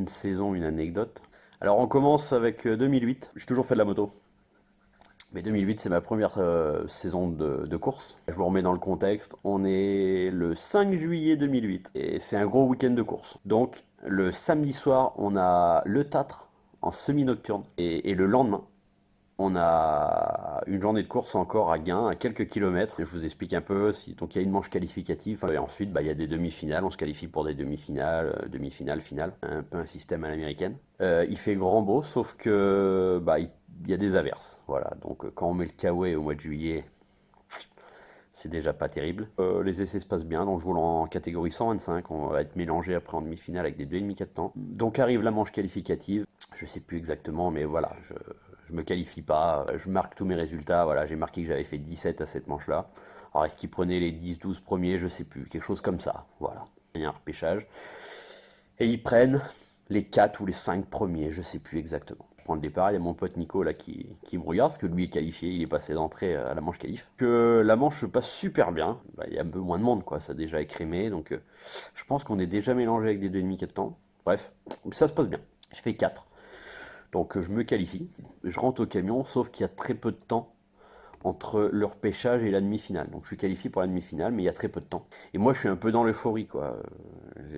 une saison, une anecdote. Alors on commence avec 2008. J'ai toujours fait de la moto. Mais 2008, c'est ma première saison de course. Je vous remets dans le contexte. On est le 5 juillet 2008 et c'est un gros week-end de course. Donc le samedi soir, on a le Tâtre en semi-nocturne et le lendemain, on a une journée de course encore à Gain, à quelques kilomètres. Je vous explique un peu. Donc il y a une manche qualificative. Et ensuite, il y a des demi-finales. On se qualifie pour des demi-finales, demi-finales, finales. Un peu un système à l'américaine. Il fait grand beau, sauf que il y a des averses. Voilà. Donc quand on met le kawaii au mois de juillet, c'est déjà pas terrible. Les essais se passent bien, donc je roule en catégorie 125. On va être mélangé après en demi-finale avec des 2,5-4 temps. Donc arrive la manche qualificative. Je sais plus exactement, mais voilà, je me qualifie pas. Je marque tous mes résultats. Voilà, j'ai marqué que j'avais fait 17 à cette manche-là. Alors est-ce qu'ils prenaient les 10-12 premiers? Je sais plus. Quelque chose comme ça. Voilà. Il y a un repêchage. Et ils prennent les 4 ou les 5 premiers, je sais plus exactement. Je prends le départ, il y a mon pote Nico là qui me regarde, parce que lui est qualifié, il est passé d'entrée à la manche qualif. Que la manche se passe super bien, il y a un peu moins de monde quoi, ça a déjà écrémé, donc je pense qu'on est déjà mélangé avec des 2,5-4 temps. Bref, ça se passe bien. Je fais 4. Donc je me qualifie, je rentre au camion, sauf qu'il y a très peu de temps entre le repêchage et la demi-finale. Donc je suis qualifié pour la demi-finale, mais il y a très peu de temps. Et moi je suis un peu dans l'euphorie, quoi.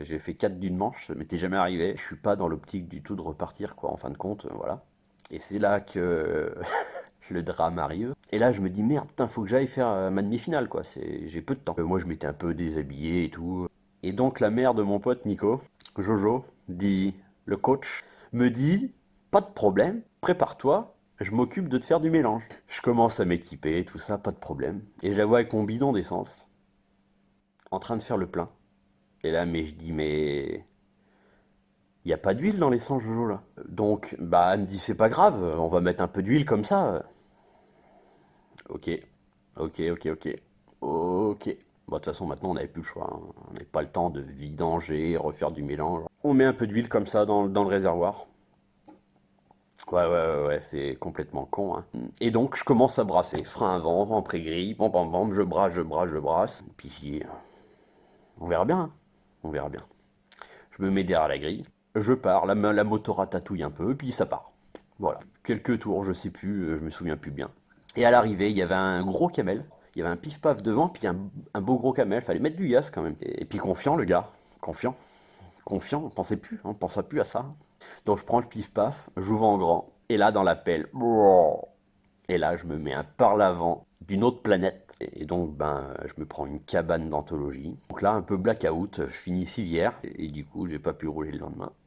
J'ai fait 4 d'une manche, ça m'était jamais arrivé. Je suis pas dans l'optique du tout de repartir, quoi, en fin de compte, voilà. Et c'est là que le drame arrive. Et là je me dis, merde, putain, faut que j'aille faire ma demi-finale, quoi. J'ai peu de temps. Moi je m'étais un peu déshabillé et tout. Et donc la mère de mon pote Nico, Jojo, dit, le coach, me dit, pas de problème, prépare-toi, je m'occupe de te faire du mélange. Je commence à m'équiper, tout ça, pas de problème. Et je la vois avec mon bidon d'essence, en train de faire le plein. Et là, mais je dis, mais il n'y a pas d'huile dans l'essence, Jojo, là. Donc, elle me dit, c'est pas grave, on va mettre un peu d'huile comme ça. Ok, ok. Ok. Bon, de toute façon, maintenant, on n'avait plus le choix, hein. On n'avait pas le temps de vidanger, refaire du mélange. On met un peu d'huile comme ça dans le réservoir. Ouais, c'est complètement con, hein. Et donc, je commence à brasser. Frein avant, en pré-grille, pam, pam, je brasse. Puis, on verra bien, hein. On verra bien. Je me mets derrière la grille, je pars, la moto ratatouille un peu, puis ça part. Voilà. Quelques tours, je sais plus, je me souviens plus bien. Et à l'arrivée, il y avait un gros camel. Il y avait un pif-paf devant, puis un beau gros camel. Fallait mettre du gaz quand même. Et puis confiant, le gars. Confiant, on pensait plus, on pensait plus à ça. Donc je prends le pif-paf, j'ouvre en grand, et là dans la pelle, et là je me mets un par l'avant d'une autre planète. Et donc je me prends une cabane d'anthologie. Donc là un peu blackout, je finis civière, et du coup j'ai pas pu rouler le lendemain.